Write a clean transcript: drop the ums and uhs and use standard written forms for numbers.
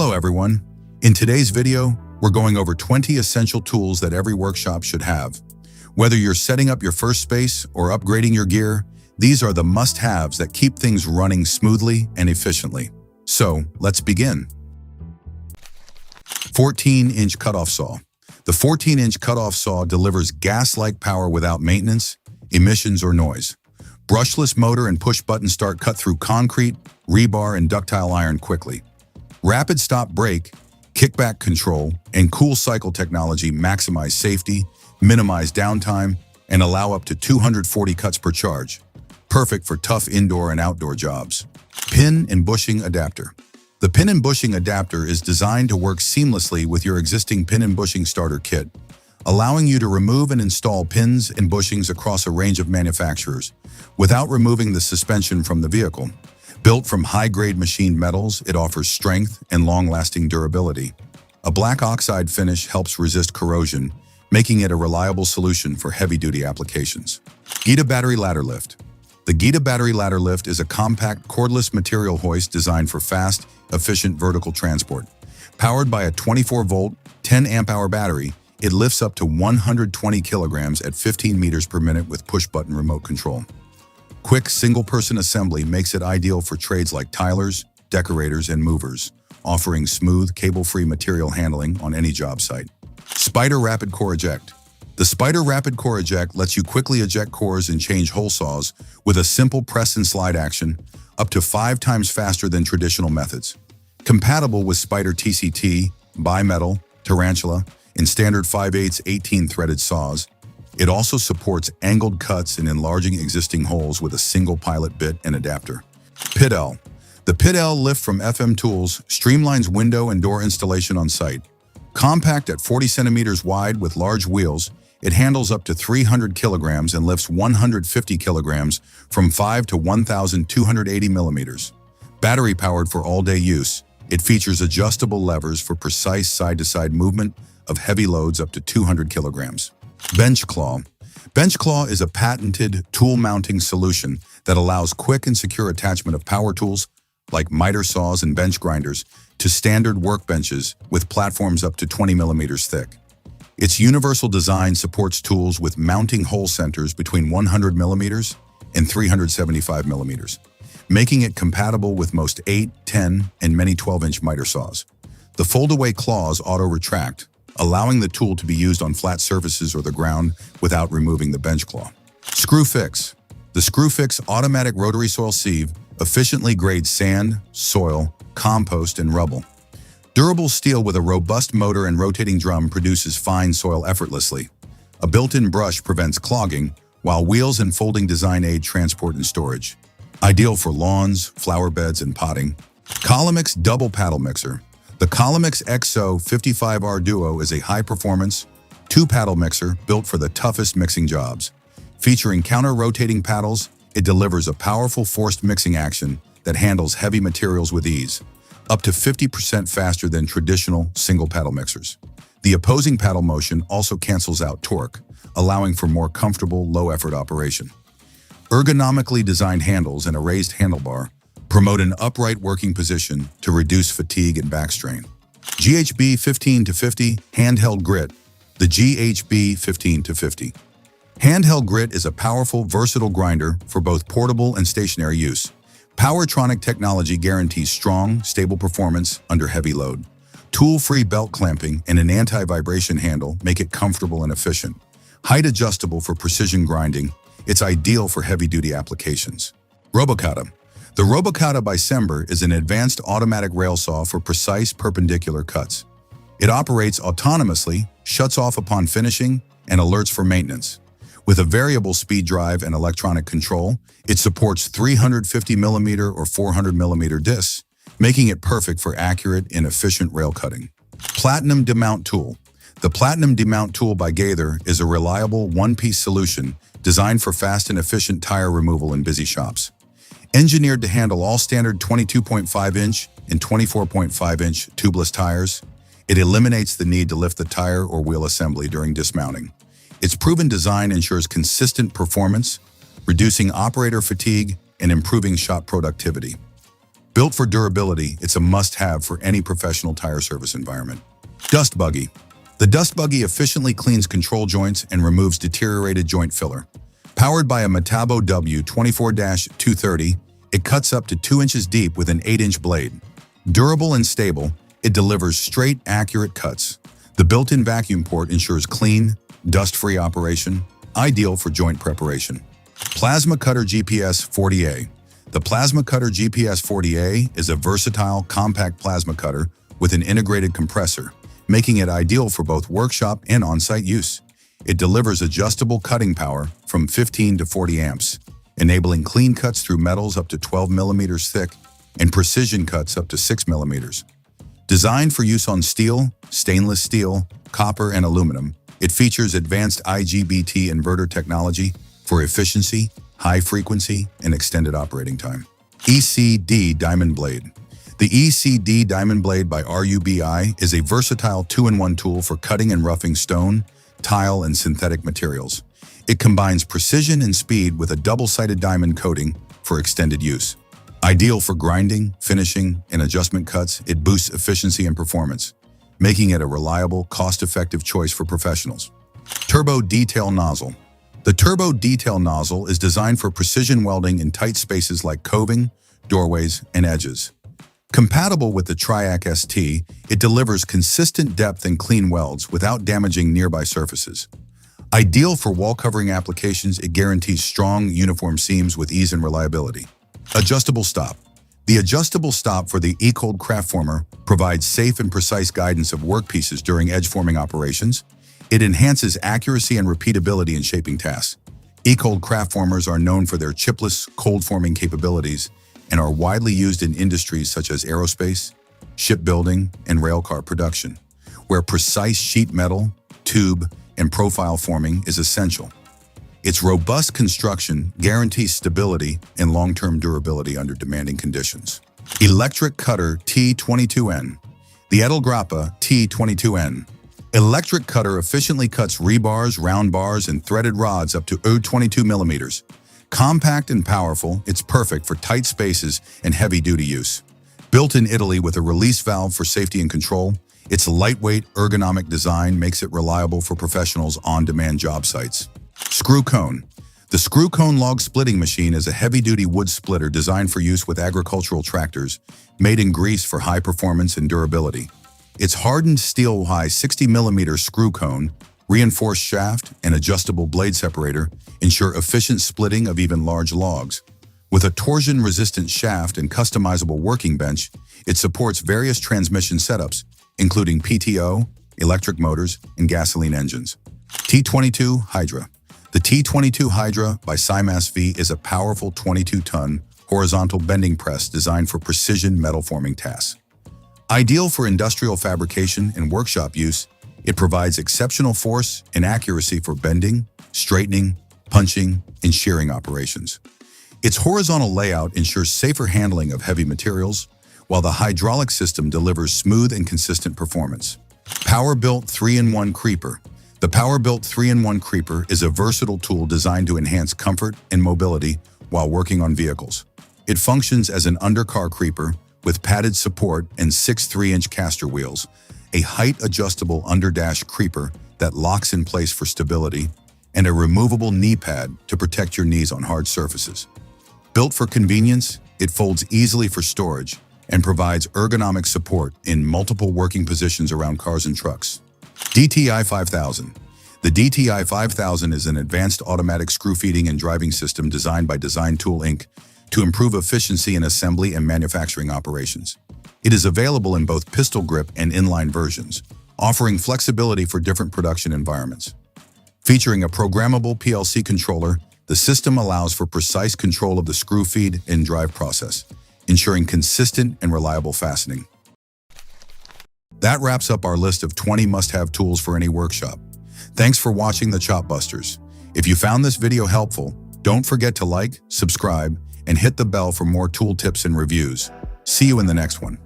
Hello everyone. In today's video, we're going over 20 essential tools that every workshop should have. Whether you're setting up your first space or upgrading your gear, these are the must-haves that keep things running smoothly and efficiently. So, let's begin. 14-inch cutoff saw. The 14-inch cutoff saw delivers gas-like power without maintenance, emissions, or noise. Brushless motor and push-button start cut through concrete, rebar, and ductile iron quickly. Rapid stop brake, kickback control, and cool cycle technology maximize safety, minimize downtime, and allow up to 240 cuts per charge. Perfect for tough indoor and outdoor jobs. Pin and bushing adapter. The pin and bushing adapter is designed to work seamlessly with your existing pin and bushing starter kit, allowing you to remove and install pins and bushings across a range of manufacturers without removing the suspension from the vehicle. Built from high-grade machined metals, it offers strength and long-lasting durability. A black oxide finish helps resist corrosion, making it a reliable solution for heavy-duty applications. GEDA battery ladder lift. The GEDA battery ladder lift is a compact, cordless material hoist designed for fast, efficient vertical transport. Powered by a 24-volt, 10-amp-hour battery, it lifts up to 120 kilograms at 15 meters per minute with push-button remote control. Quick single-person assembly makes it ideal for trades like tilers, decorators, and movers, offering smooth, cable-free material handling on any job site. Spyder Rapid Core Eject. The Spyder Rapid Core Eject lets you quickly eject cores and change hole saws with a simple press and slide action, up to 5 times faster than traditional methods. Compatible with Spyder TCT, bimetal, tarantula, and standard 5/8 18-threaded saws, it also supports angled cuts and enlarging existing holes with a single pilot bit and adapter. Pit L. The Pit L lift from FM Tools streamlines window and door installation on site. Compact at 40 centimeters wide with large wheels, it handles up to 300 kilograms and lifts 150 kilograms from 5 to 1,280 millimeters. Battery-powered for all-day use, it features adjustable levers for precise side-to-side movement of heavy loads up to 200 kilograms. Benchclaw. Benchclaw is a patented tool mounting solution that allows quick and secure attachment of power tools, like miter saws and bench grinders, to standard workbenches with platforms up to 20 millimeters thick. Its universal design supports tools with mounting hole centers between 100 millimeters and 375 millimeters, making it compatible with most 8, 10, and many 12-inch miter saws. The fold-away claws auto-retract, allowing the tool to be used on flat surfaces or the ground without removing the bench claw. Screwfix. The Screwfix automatic rotary soil sieve efficiently grades sand, soil, compost, and rubble. Durable steel with a robust motor and rotating drum produces fine soil effortlessly. A built-in brush prevents clogging, while wheels and folding design aid transport and storage. Ideal for lawns, flower beds, and potting. Collomix Double Paddle Mixer. The Collomix XO 55R Duo is a high-performance, 2-paddle mixer built for the toughest mixing jobs. Featuring counter-rotating paddles, it delivers a powerful forced mixing action that handles heavy materials with ease, up to 50% faster than traditional single-paddle mixers. The opposing paddle motion also cancels out torque, allowing for more comfortable, low-effort operation. Ergonomically designed handles and a raised handlebar promote an upright working position to reduce fatigue and back strain. GHB 15-50 Handheld Grit. The GHB 15-50 Handheld Grit is a powerful, versatile grinder for both portable and stationary use. Powertronic technology guarantees strong, stable performance under heavy load. Tool-free belt clamping and an anti-vibration handle make it comfortable and efficient. Height adjustable for precision grinding, it's ideal for heavy-duty applications. ROBOKATTA. The ROBOKATTA by Sember is an advanced automatic rail saw for precise perpendicular cuts. It operates autonomously, shuts off upon finishing, and alerts for maintenance. With a variable speed drive and electronic control, it supports 350mm or 400mm discs, making it perfect for accurate and efficient rail cutting. Platinum Demount Tool. The Platinum Demount Tool by GEDA is a reliable one-piece solution designed for fast and efficient tire removal in busy shops. Engineered to handle all standard 22.5-inch and 24.5-inch tubeless tires, it eliminates the need to lift the tire or wheel assembly during dismounting. Its proven design ensures consistent performance, reducing operator fatigue and improving shop productivity. Built for durability, it's a must-have for any professional tire service environment. Dust Buggy. The Dust Buggy efficiently cleans control joints and removes deteriorated joint filler. Powered by a Metabo W24-230, it cuts up to 2 inches deep with an 8-inch blade. Durable and stable, it delivers straight, accurate cuts. The built-in vacuum port ensures clean, dust-free operation, ideal for joint preparation. Plasma Cutter GPS 40A. The Plasma Cutter GPS 40A is a versatile, compact plasma cutter with an integrated compressor, making it ideal for both workshop and on-site use. It delivers adjustable cutting power from 15 to 40 amps, enabling clean cuts through metals up to 12 millimeters thick and precision cuts up to 6 millimeters. Designed for use on steel, stainless steel, copper, and aluminum, it features advanced IGBT inverter technology for efficiency, high frequency, and extended operating time. ECD Diamond Blade. The ECD Diamond Blade by RUBI is a versatile 2-in-1 tool for cutting and roughing stone, tile, and synthetic materials. It combines precision and speed with a double-sided diamond coating for extended use. Ideal for grinding, finishing, and adjustment cuts, it boosts efficiency and performance, making it a reliable, cost-effective choice for professionals. Turbo Detail Nozzle. The Turbo Detail Nozzle is designed for precision welding in tight spaces like coving, doorways, and edges. Compatible with the Triac ST, it delivers consistent depth and clean welds without damaging nearby surfaces. Ideal for wall covering applications, it guarantees strong, uniform seams with ease and reliability. Adjustable Stop. The adjustable stop for the E-Cold Craft Former provides safe and precise guidance of workpieces during edge forming operations. It enhances accuracy and repeatability in shaping tasks. E-Cold Craft Formers are known for their chipless, cold-forming capabilities and are widely used in industries such as aerospace, shipbuilding, and railcar production, where precise sheet metal, tube, and profile forming is essential. Its robust construction guarantees stability and long-term durability under demanding conditions. Electric Cutter T22N. The Edelgrappa T22N. Electric cutter efficiently cuts rebars, round bars, and threaded rods up to 22 millimeters. Compact and powerful, it's perfect for tight spaces and heavy-duty use. Built in Italy with a release valve for safety and control, its lightweight, ergonomic design makes it reliable for professionals' on-demand job sites. Screw Cone. The Screw Cone log splitting machine is a heavy-duty wood splitter designed for use with agricultural tractors, made in Greece for high performance and durability. Its hardened steel high 60mm screw cone, reinforced shaft, and adjustable blade separator ensure efficient splitting of even large logs. With a torsion-resistant shaft and customizable working bench, it supports various transmission setups, including PTO, electric motors, and gasoline engines. T22 HYDRA. The T22 HYDRA by Simas V is a powerful 22-ton horizontal bending press designed for precision metal forming tasks. Ideal for industrial fabrication and workshop use, it provides exceptional force and accuracy for bending, straightening, punching, and shearing operations. Its horizontal layout ensures safer handling of heavy materials, while the hydraulic system delivers smooth and consistent performance. Powerbuilt 3-in-1 Creeper. The Powerbuilt 3-in-1 Creeper is a versatile tool designed to enhance comfort and mobility while working on vehicles. It functions as an undercar creeper with padded support and 6 3-inch caster wheels, a height-adjustable underdash creeper that locks in place for stability, and a removable knee pad to protect your knees on hard surfaces. Built for convenience, it folds easily for storage and provides ergonomic support in multiple working positions around cars and trucks. DTI 5000. The DTI 5000 is an advanced automatic screw feeding and driving system designed by Design Tool Inc. to improve efficiency in assembly and manufacturing operations. It is available in both pistol grip and inline versions, offering flexibility for different production environments. Featuring a programmable PLC controller, the system allows for precise control of the screw feed and drive process, ensuring consistent and reliable fastening. That wraps up our list of 20 must-have tools for any workshop. Thanks for watching the Chopbusters. If you found this video helpful, don't forget to like, subscribe, and hit the bell for more tool tips and reviews. See you in the next one.